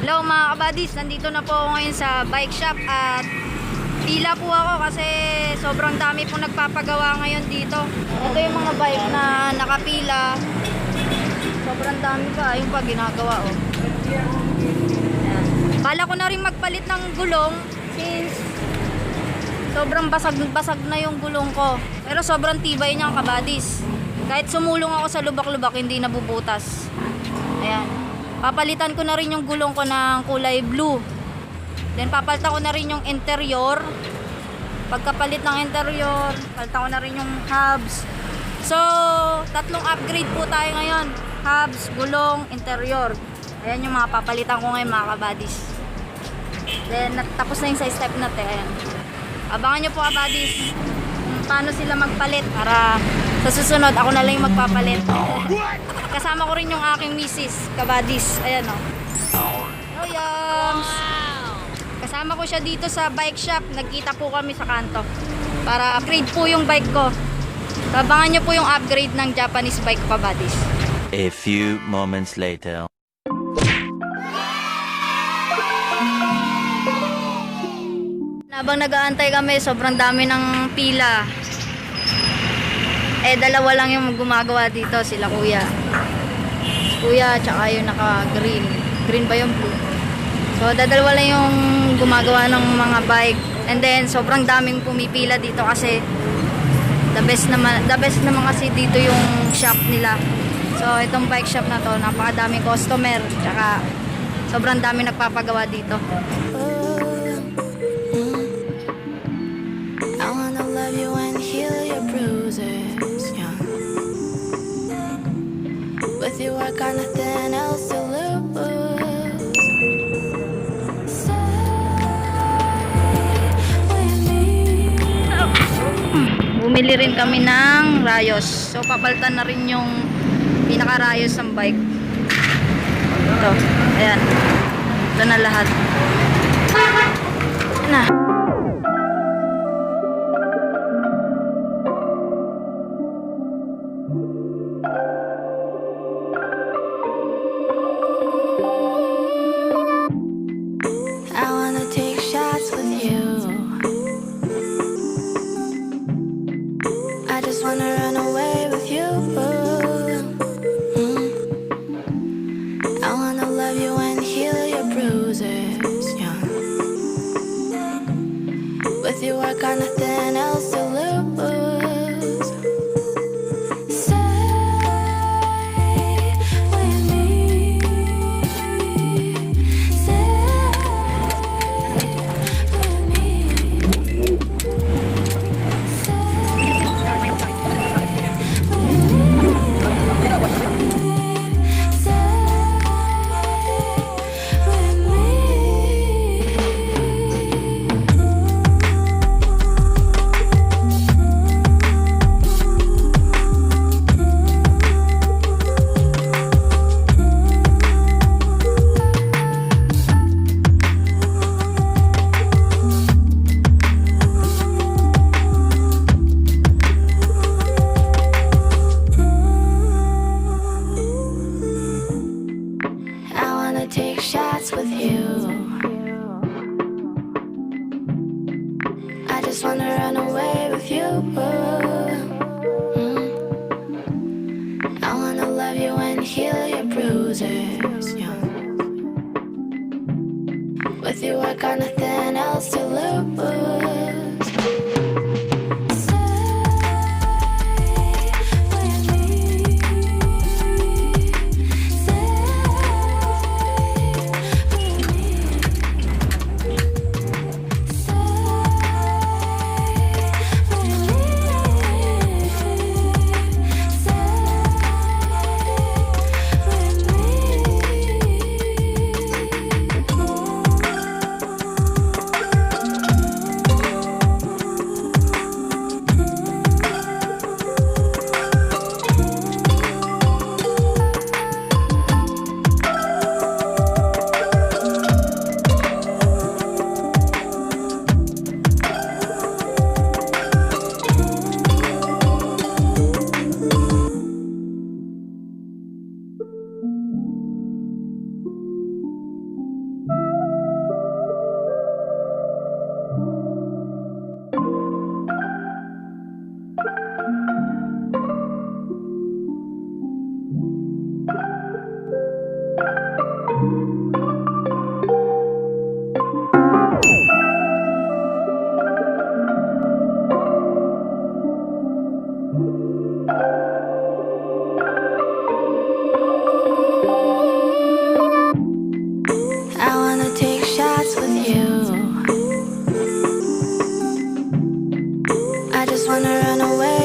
Hello mga kabuddies, nandito na po ako ngayon sa bike shop at pila po ako kasi sobrang dami po nagpapagawa ngayon dito. Ito yung mga bike na nakapila. Sobrang dami pa, yung pa ginagawa oh. Ayan. Kala ko na rin magpalit ng gulong since sobrang basag na yung gulong ko. Pero sobrang tibay niya kabuddies. Kahit sumulong ako sa lubak-lubak hindi nabubutas. Ayan. Papalitan ko na rin yung gulong ko ng kulay blue. Then papalitan ko na rin yung interior. Pagkapalit ng interior, palitan ko na rin yung hubs. So, tatlong upgrade po tayo ngayon. Hubs, gulong, interior. Ayan yung mga papalitan ko ngayon mga kabuddies. Then tapos na yung sa step natin. Ayan. Abangan nyo po kabuddies kung paano sila magpalit para sa susunod ako na lang yung magpapalit. Kasama ko rin yung aking misis kabuddies. Ayan o. Oh, yums! Kasama ko siya dito sa bike shop. Nagkita po kami sa kanto para upgrade po yung bike ko. Abangan nyo po yung upgrade ng Japanese bike kabuddies. A few moments later. Habang nag-aantay kami, sobrang dami ng pila. Dalawa lang yung gumagawa dito, sila kuya. Kuya, tsaka yung naka-green. Green ba yung blue? So, dalawa lang yung gumagawa ng mga bike. And then, sobrang daming pumipila dito kasi the best naman kasi dito yung shop nila. So, itong bike shop na to, napakadaming customer. Tsaka, sobrang daming nagpapagawa dito. I wanna love you and heal your bruises, yeah. With you I got nothing else to lose. Bumili rin kami ng rayos. So papalitan na rin yung pinaka-rayos ng bike. Ito, ayan. Ito na lahat. Ayan na. I wanna take shots with you. I just wanna run away with you. I wanna love you and heal your bruises, yeah. With you I got nothing else to lose. Stay with me. Stay with me. Take shots with you. I just wanna run away with you. I wanna love you and heal your bruises, yeah. With you I got nothing else to lose. unaware